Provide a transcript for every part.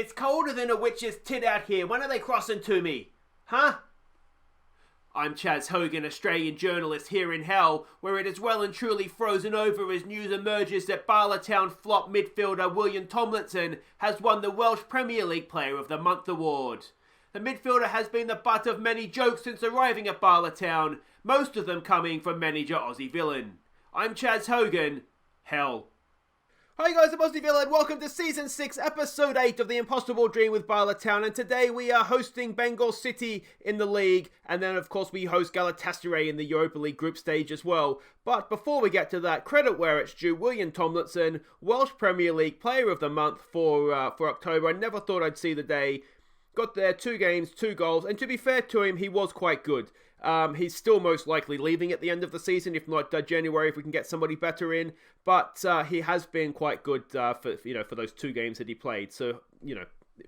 It's colder than a witch's tit out here. When are they crossing to me? Huh? I'm Chaz Hogan, Australian journalist here in hell, where it is well and truly frozen over as news emerges that Bala town flop midfielder William Tomlinson has won the Welsh Premier League Player of the Month award. The midfielder has been the butt of many jokes since arriving at Bala town, most of them coming from manager Aussie Villain. I'm Chaz Hogan, hell. Hi guys, I'm Aussie Villain. Welcome to Season 6, Episode 8 of The Impossible Dream with Bala Town. And today we are hosting Bangor City in the league. And then, of course, we host Galatasaray in the Europa League group stage as well. But before we get to that, credit where it's due. William Tomlinson, Welsh Premier League Player of the Month for October. I never thought I'd see the day. Got there, 2 games, 2 goals. And to be fair to him, he was quite good. He's still most likely leaving at the end of the season, if not January, if we can get somebody better in. But he has been quite good for those 2 games that he played. So,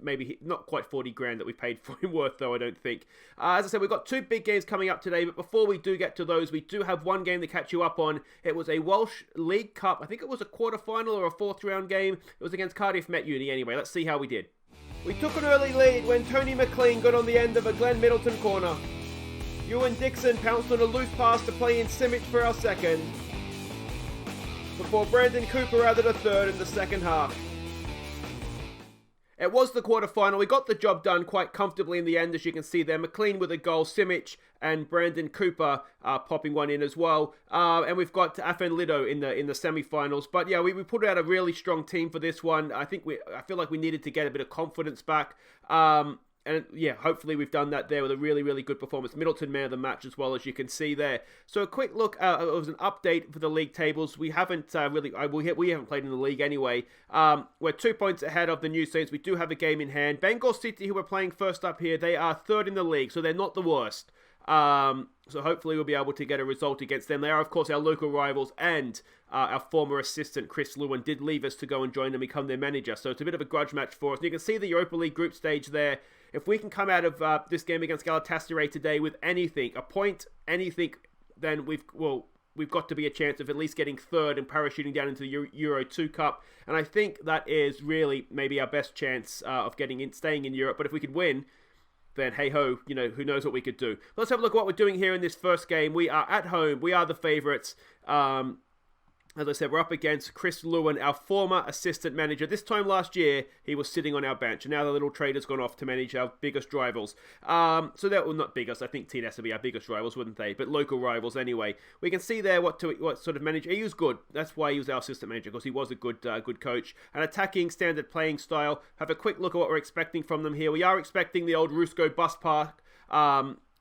maybe not quite 40 grand that we paid for him worth, though, I don't think. As I said, we've got 2 big games coming up today. But before we do get to those, we do have 1 game to catch you up on. It was a Welsh League Cup. I think it was a quarter-final or a 4th round game. It was against Cardiff Met Uni anyway. Let's see how we did. We took an early lead when Tony McLean got on the end of a Glenn Middleton corner. Ewan Dixon pounced on a loose pass to play in Simic for our second, before Brandon Cooper added a third in the second half. It was the quarter-final. We got the job done quite comfortably in the end, as you can see there. McLean with a goal, Simic and Brandon Cooper popping one in as well. And we've got FM20 in the semi-finals. But yeah, we put out a really strong team for this one. I feel like we needed to get a bit of confidence back. And yeah, hopefully we've done that there with a really, really good performance. Middleton man of the match as well, as you can see there. So a quick look, it was an update for the league tables. We haven't we haven't played in the league anyway. We're 2 points ahead of the New Saints. We do have a game in hand. Bangor City, who are playing first up here, they are 3rd in the league, so they're not the worst. So hopefully we'll be able to get a result against them. They are, of course, our local rivals, and our former assistant, Chris Lewin, did leave us to go and join and become their manager. So it's a bit of a grudge match for us. And you can see the Europa League group stage there. If we can come out of this game against Galatasaray today with anything, a point, anything, then we've got to be a chance of at least getting 3rd and parachuting down into the Euro 2 Cup. And I think that is really maybe our best chance of staying in Europe. But if we could win, then hey-ho, who knows what we could do. Let's have a look at what we're doing here in this first game. We are at home. We are the favourites. As I said, we're up against Chris Lewin, our former assistant manager. This time last year, he was sitting on our bench, and now the little trader's gone off to manage our biggest rivals. So that, well, not biggest. I think TNS would be our biggest rivals, wouldn't they? But local rivals anyway. We can see there what sort of manager. He was good. That's why he was our assistant manager, because he was a good coach. An attacking, standard playing style. Have a quick look at what we're expecting from them here. We are expecting the old Rusco bus park.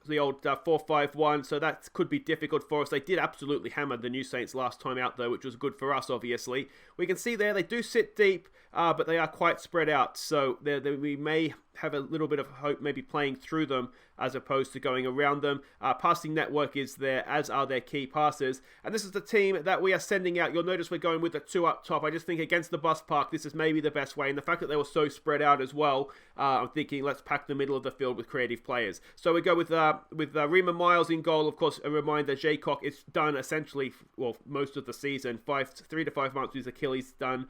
The old 4-5-1, so that could be difficult for us. They did absolutely hammer the New Saints last time out, though, which was good for us, obviously. We can see there they do sit deep, but they are quite spread out, so we may have a little bit of hope maybe playing through them as opposed to going around them. Passing network is there, as are their key passers. And this is the team that we are sending out. You'll notice we're going with the 2 up top. I just think against the bus park, this is maybe the best way. And the fact that they were so spread out as well, I'm thinking let's pack the middle of the field with creative players. So we go with Rima Miles in goal. Of course, a reminder, Jaycock is done essentially, most of the season. 3 to 5 months with his Achilles done.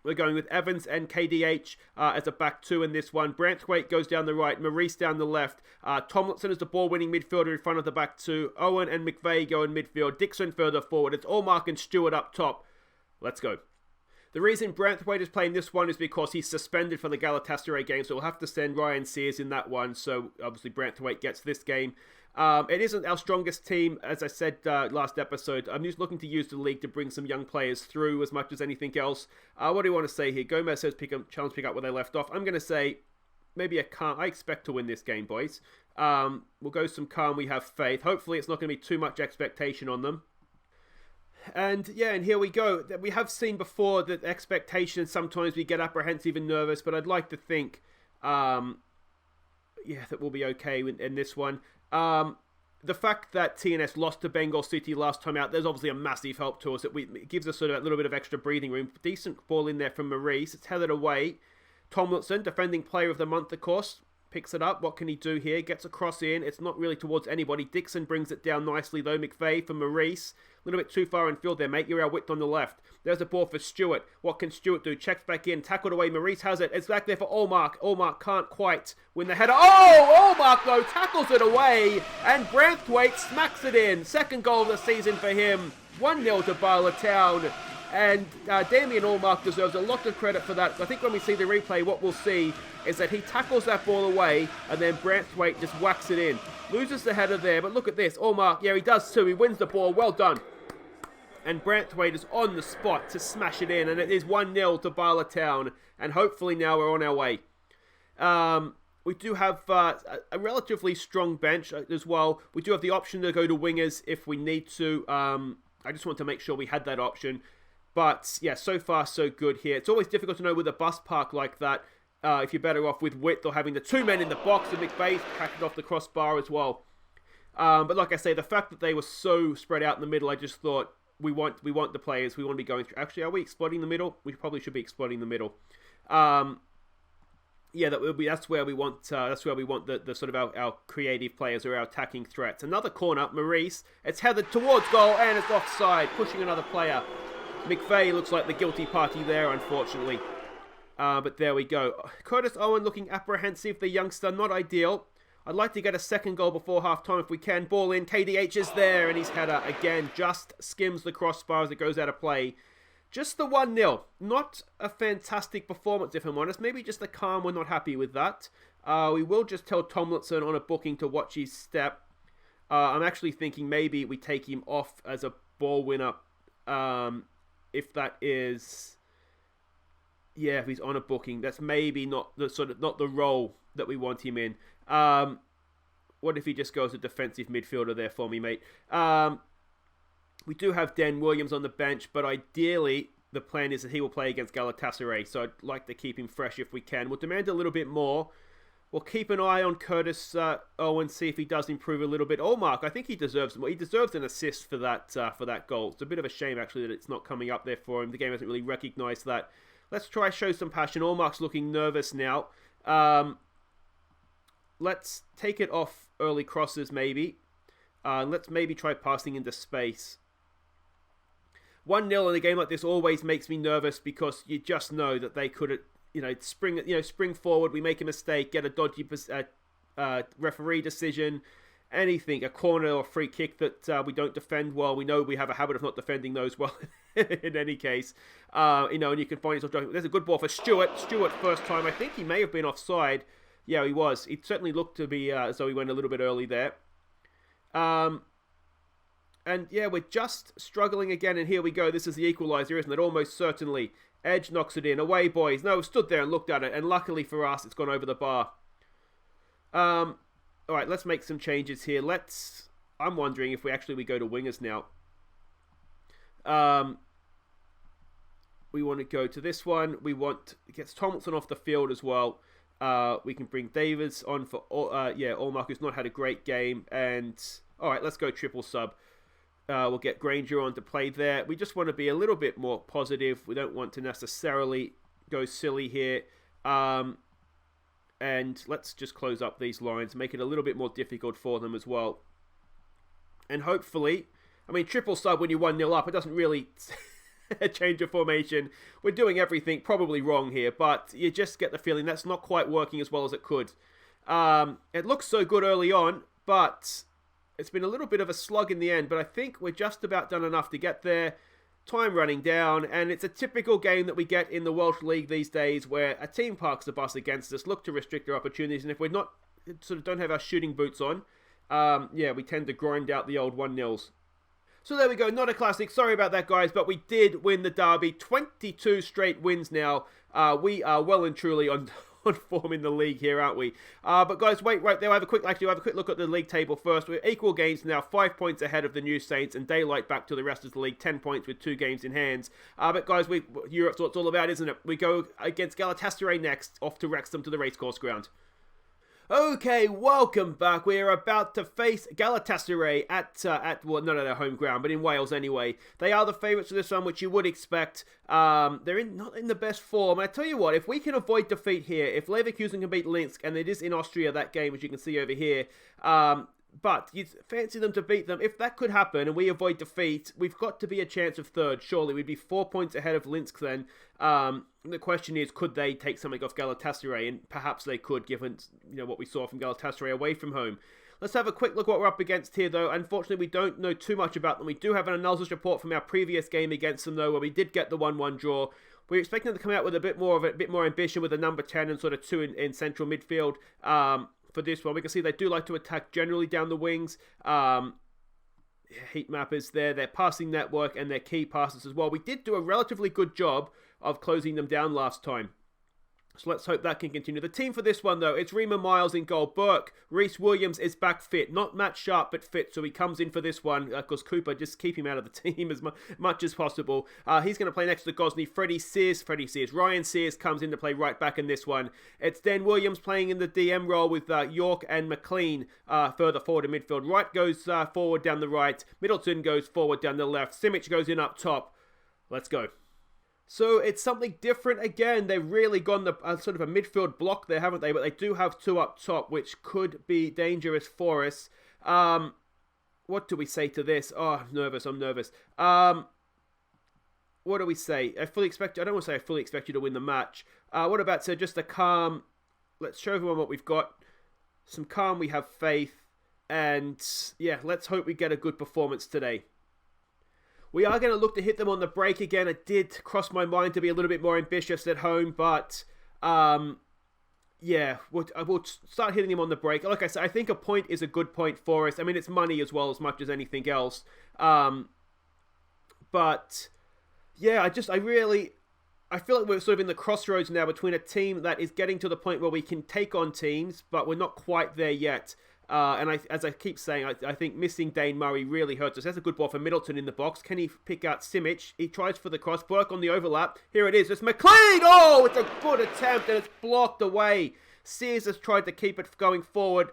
We're going with Evans and KDH as a back 2 in this one. Branthwaite goes down the right, Maurice down the left. Tomlinson is the ball-winning midfielder in front of the back 2. Owen and McVeigh go in midfield. Dixon further forward. It's Allmark and Stewart up top. Let's go. The reason Branthwaite is playing this one is because he's suspended for the Galatasaray game, so we'll have to send Ryan Sears in that one. So obviously Branthwaite gets this game. It isn't our strongest team, as I said last episode. I'm just looking to use the league to bring some young players through as much as anything else. What do you want to say here? Gomez says challenge pick up where they left off. I'm going to say maybe a calm. I expect to win this game, boys. We'll go some calm. We have faith. Hopefully it's not going to be too much expectation on them. And yeah, and here we go. We have seen before that expectations, sometimes we get apprehensive and nervous, but I'd like to think that we'll be okay in this one. The fact that TNS lost to Bangor City last time out, there's obviously a massive help to us. It gives us sort of a little bit of extra breathing room. Decent ball in there from Maurice. It's headed away. Tomlinson, defending player of the month, of course. picks it up. What can he do here? Gets a cross in. It's not really towards anybody. Dixon brings it down nicely, though. McVeigh for Maurice. A little bit too far in field there, mate. You're outwit on the left. There's a ball for Stewart. What can Stewart do? Checks back in. Tackled away. Maurice has it. It's back there for Allmark. Allmark can't quite win the header. Oh! Allmark, though, tackles it away. And Branthwaite smacks it in. Second goal of the season for him. 1-0 to Bala Town. And Damien Allmark deserves a lot of credit for that. I think when we see the replay, what we'll see is that he tackles that ball away and then Branthwaite just whacks it in. Loses the header there, but look at this. Allmark, yeah, he does too. He wins the ball. Well done. And Branthwaite is on the spot to smash it in. And it is 1-0 to Bala Town. And hopefully now we're on our way. We do have a relatively strong bench as well. We do have the option to go to wingers if we need to. I just want to make sure we had that option. But, yeah, so far so good here. It's always difficult to know with a bus park like that if you're better off with width or having the two men in the box. And McVeigh cracked off the crossbar as well. But like I say, the fact that they were so spread out in the middle, I just thought we want the players. We want to be going through. Actually, are we exploiting the middle? We probably should be exploiting the middle. Yeah, that's where we want the sort of our creative players or our attacking threats. Another corner, Maurice. It's headed towards goal and it's offside, pushing another player. McVeigh looks like the guilty party there, unfortunately. But there we go. Curtis Owen looking apprehensive, the youngster, not ideal. I'd like to get a second goal before half-time if we can. Ball in, KDH is there, and his header, again, just skims the crossbar as it goes out of play. Just the 1-0. Not a fantastic performance, if I'm honest. Maybe just a calm, we're not happy with that. We will just tell Tomlinson on a booking to watch his step. I'm actually thinking maybe we take him off as a ball winner. If that is, yeah, if he's on a booking, that's maybe not the role that we want him in. What if he just goes a defensive midfielder there for me, mate? We do have Dan Williams on the bench, but ideally the plan is that he will play against Galatasaray, so I'd like to keep him fresh if we can. We'll demand a little bit more. We'll keep an eye on Curtis Owen, see if he does improve a little bit. Allmark, I think he deserves more. He deserves an assist for that goal. It's a bit of a shame, actually, that it's not coming up there for him. The game hasn't really recognised that. Let's try show some passion. Allmark's looking nervous now. Let's take it off early crosses, maybe. Let's maybe try passing into space. 1-0 in a game like this always makes me nervous because you just know that they could, spring forward, we make a mistake, get a dodgy referee decision, anything, a corner or free kick that we don't defend well. We know we have a habit of not defending those well in any case. And you can find yourself driving. There's a good ball for Stewart. Stewart, first time, I think he may have been offside. Yeah, he was. It certainly looked to be as though he went a little bit early there. And yeah, we're just struggling again, and here we go. This is the equaliser, isn't it? Almost certainly. Edge knocks it in. Away, boys. No, stood there and looked at it, and luckily for us, it's gone over the bar. All right, let's make some changes here. I'm wondering if we go to wingers now. We want to go to this one. It gets Tomlinson off the field as well. We can bring Davies on for Allmark, who's not had a great game. And all right, let's go triple sub. We'll get Granger on to play there. We just want to be a little bit more positive. We don't want to necessarily go silly here. And let's just close up these lines, make it a little bit more difficult for them as well. And hopefully, triple sub when you're 1-0 up, it doesn't really change of formation. We're doing everything probably wrong here, but you just get the feeling that's not quite working as well as it could. It looks so good early on, but it's been a little bit of a slug in the end, but I think we're just about done enough to get there. Time running down, and it's a typical game that we get in the Welsh League these days where a team parks the bus against us, look to restrict our opportunities, and if we're not, don't have our shooting boots on, we tend to grind out the old 1-0s. So there we go, not a classic. Sorry about that, guys, but we did win the derby. 22 straight wins now. We are well and truly on form in the league here, aren't we? But guys, wait right there. We'll have a quick look at the league table first. We're equal games now, 5 points ahead of the New Saints, and daylight back to the rest of the league, 10 points with 2 games in hands. But guys, Europe's what it's all about, isn't it? We go against Galatasaray next, off to Wrexham to the racecourse ground. Okay, welcome back. We are about to face Galatasaray at well, not at their home ground, but in Wales anyway. They are the favourites for this one, which you would expect. They're not in the best form. And I tell you what, if we can avoid defeat here, if Leverkusen can beat Linz, and it is in Austria that game, as you can see over here, but you fancy them to beat them. If that could happen and we avoid defeat, we've got to be a chance of third. Surely we'd be 4 points ahead of Linz then. The question is, could they take something off Galatasaray? And perhaps they could, given what we saw from Galatasaray away from home. Let's have a quick look what we're up against here, though. Unfortunately, we don't know too much about them. We do have an analysis report from our previous game against them, though, where we did get the 1-1 draw. We're expecting them to come out with a bit more ambition with a number 10 and sort of 2 in central midfield. For this one, we can see they do like to attack generally down the wings. Heat map is there, their passing network and their key passes as well. We did do a relatively good job of closing them down last time. So let's hope that can continue. The team for this one, though, it's Rima Miles in goal. Burke, Reece Williams is back fit. Not Matt Sharp, but fit. So he comes in for this one because Cooper, just keep him out of the team as much as possible. He's going to play next to Gosney. Freddie Sears. Ryan Sears comes in to play right back in this one. It's Dan Williams playing in the DM role with York and McLean further forward in midfield. Wright goes forward down the right. Middleton goes forward down the left. Simic goes in up top. Let's go. So it's something different again. They've really gone the sort of a midfield block there, haven't they? But they do have 2 up top, which could be dangerous for us. What do we say to this? Oh, I'm nervous. What do we say? I don't want to say I fully expect you to win the match. What about just a calm? Let's show everyone what we've got. Some calm, we have faith. And yeah, let's hope we get a good performance today. We are going to look to hit them on the break again. It did cross my mind to be a little bit more ambitious at home, but yeah, we'll start hitting them on the break. Like I said, I think a point is a good point for us. I mean, it's money as well as much as anything else. But yeah, I feel like we're sort of in the crossroads now between a team that is getting to the point where we can take on teams, but we're not quite there yet. And as I keep saying, I think missing Dane Murray really hurts us. That's a good ball for Middleton in the box. Can he pick out Simic? He tries for the cross. Burke on the overlap. Here it is. It's McLean. Oh, it's a good attempt and it's blocked away. Sears has tried to keep it going forward.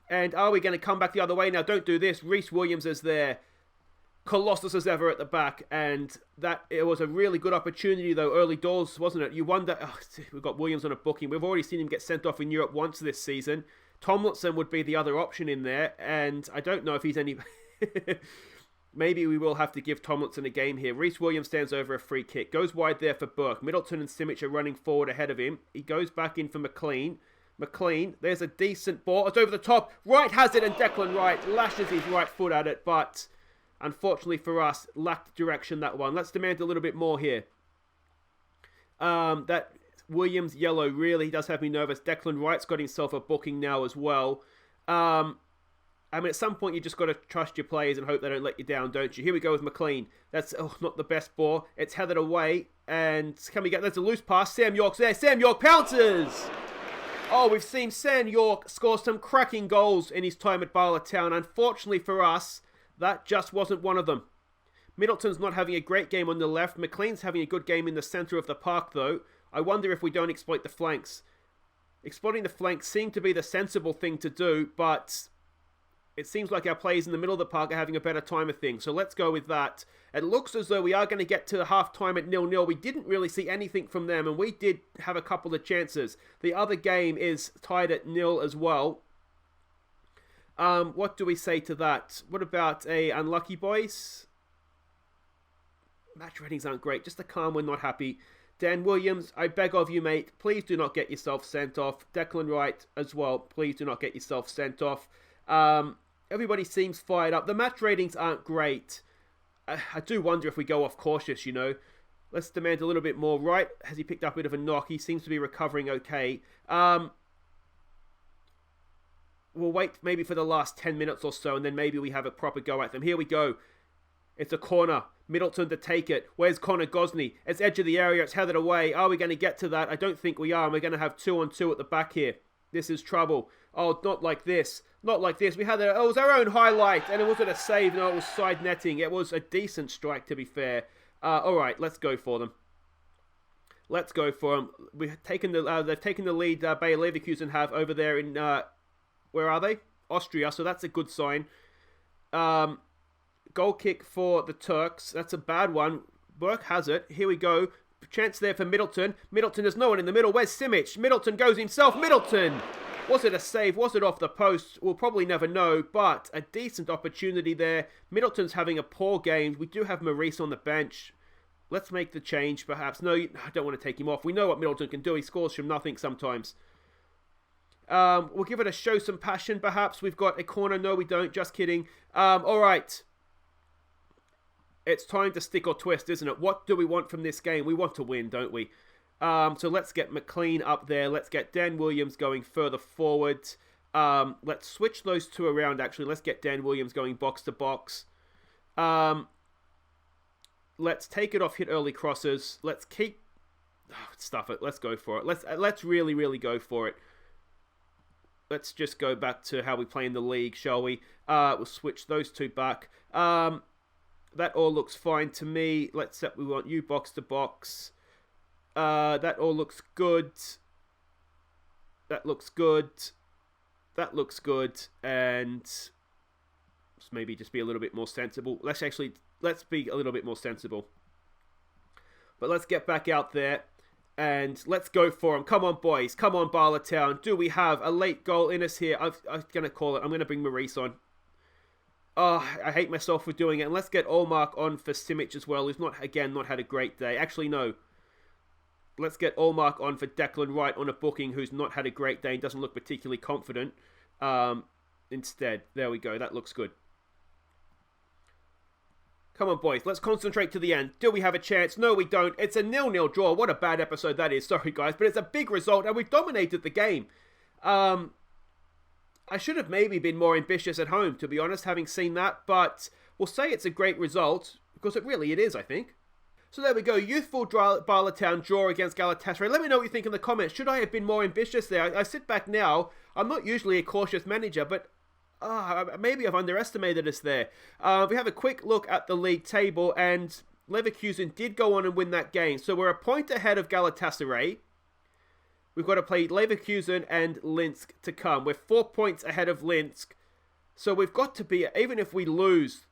And are we going to come back the other way? Now, don't do this. Reece Williams is there. Colossus as ever at the back. And it was a really good opportunity, though, early doors, wasn't it? You wonder, we've got Williams on a booking. We've already seen him get sent off in Europe once this season. Tomlinson would be the other option in there, and I don't know if he's any... Maybe we will have to give Tomlinson a game here. Reece Williams stands over a free kick. Goes wide there for Burke. Middleton and Simic are running forward ahead of him. He goes back in for McLean. There's a decent ball. It's over the top. Wright has it, and Declan Wright lashes his right foot at it, but unfortunately for us, lacked direction that one. Let's demand a little bit more here. That... Williams yellow really does have me nervous. Declan Wright's got himself a booking now as well. I mean, at some point you just got to trust your players and hope they don't let you down, don't you? Here we go with McLean. That's not the best ball. It's headed away, and there's a loose pass. Sam York's there. Sam York pounces. Oh, we've seen Sam York score some cracking goals in his time at Bala Town. Unfortunately for us, that just wasn't one of them. Middleton's not having a great game on the left. McLean's having a good game in the centre of the park, though. I wonder if we don't exploit the flanks. Exploiting the flanks seemed to be the sensible thing to do, but it seems like our players in the middle of the park are having a better time of things. So let's go with that. It looks as though we are going to get to half-time at 0-0. We didn't really see anything from them, and we did have a couple of chances. The other game is tied at 0 as well. What do we say to that? What about a unlucky boys? Match ratings aren't great. Just a calm, we're not happy. Dan Williams, I beg of you, mate, please do not get yourself sent off. Declan Wright as well, please do not get yourself sent off. Everybody seems fired up. The match ratings aren't great. I do wonder if we go off cautious, Let's demand a little bit more. Wright, has he picked up a bit of a knock? He seems to be recovering okay. We'll wait maybe for the last 10 minutes or so, and then maybe we have a proper go at them. Here we go. It's a corner. Middleton to take it. Where's Connor Gosney? It's edge of the area. It's headed away. Are we going to get to that? I don't think we are. And we're going to have 2-on-2 at the back here. This is trouble. Oh, not like this. Not like this. We had it was our own highlight. And it wasn't a save. No, it was side netting. It was a decent strike, to be fair. All right, let's go for them. Let's go for them. They've taken the lead. Bayer Leverkusen have over there in Where are they? Austria, so that's a good sign. Goal kick for the Turks. That's a bad one. Burke has it. Here we go. Chance there for Middleton. Middleton, there's no one in the middle. Where's Simic? Middleton goes himself. Middleton! Was it a save? Was it off the post? We'll probably never know, but a decent opportunity there. Middleton's having a poor game. We do have Maurice on the bench. Let's make the change, perhaps. No, I don't want to take him off. We know what Middleton can do. He scores from nothing sometimes. We'll give it a show some passion, perhaps. We've got a corner. No, we don't. Just kidding. All right. It's time to stick or twist, isn't it? What do we want from this game? We want to win, don't we? So let's get McLean up there. Let's get Dan Williams going further forward. Let's switch those two around, actually. Let's get Dan Williams going box to box. Let's take it off, hit early crosses. Let's keep... stuff it. Let's go for it. Let's really, really go for it. Let's just go back to how we play in the league, shall we? We'll switch those two back. That all looks fine to me. Let's set, we want you box to box. That all looks good. That looks good. That looks good. And maybe just be a little bit more sensible. Let's be a little bit more sensible. But let's get back out there and let's go for them. Come on, boys. Come on, Bala Town. Do we have a late goal in us here? I'm going to call it. I'm going to bring Maurice on. Oh, I hate myself for doing it. And let's get Allmark on for Simic as well, who's not had a great day. Actually, no. Let's get Allmark on for Declan Wright on a booking who's not had a great day and doesn't look particularly confident. Instead, there we go. That looks good. Come on, boys. Let's concentrate to the end. Do we have a chance? No, we don't. It's a 0-0 draw. What a bad episode that is. Sorry, guys. But it's a big result, and we've dominated the game. I should have maybe been more ambitious at home, to be honest, having seen that. But we'll say it's a great result, because it is, I think. So there we go. Youthful Bala Town draw against Galatasaray. Let me know what you think in the comments. Should I have been more ambitious there? I sit back now. I'm not usually a cautious manager, but maybe I've underestimated us there. We have a quick look at the league table, and Leverkusen did go on and win that game. So we're a point ahead of Galatasaray. We've got to play Leverkusen and Linsk to come. We're 4 points ahead of Linsk. So we've got to be, even if we lose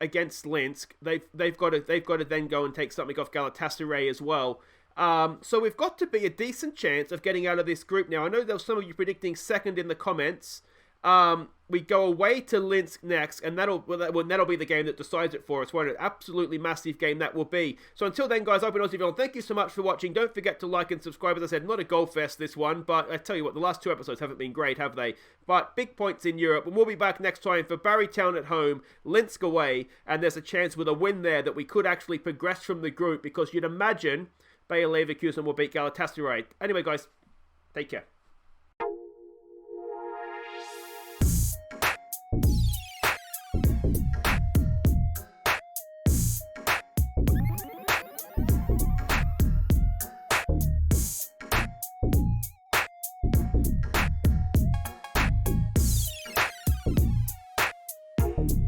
against Linsk, they've got to then go and take something off Galatasaray as well. So we've got to be a decent chance of getting out of this group now. I know there was some of you predicting second in the comments. We go away to Linsk next, and that'll be the game that decides it for us. What an absolutely massive game that will be. So until then, guys, I've been Aussie. Thank you so much for watching. Don't forget to like and subscribe. As I said, not a goal fest this one, but I tell you what, the last two episodes haven't been great, have they? But big points in Europe, and we'll be back next time for Barrytown at home, Linsk away, and there's a chance with a win there that we could actually progress from the group, because you'd imagine Bayer Leverkusen will beat Galatasaray. Anyway, guys, take care.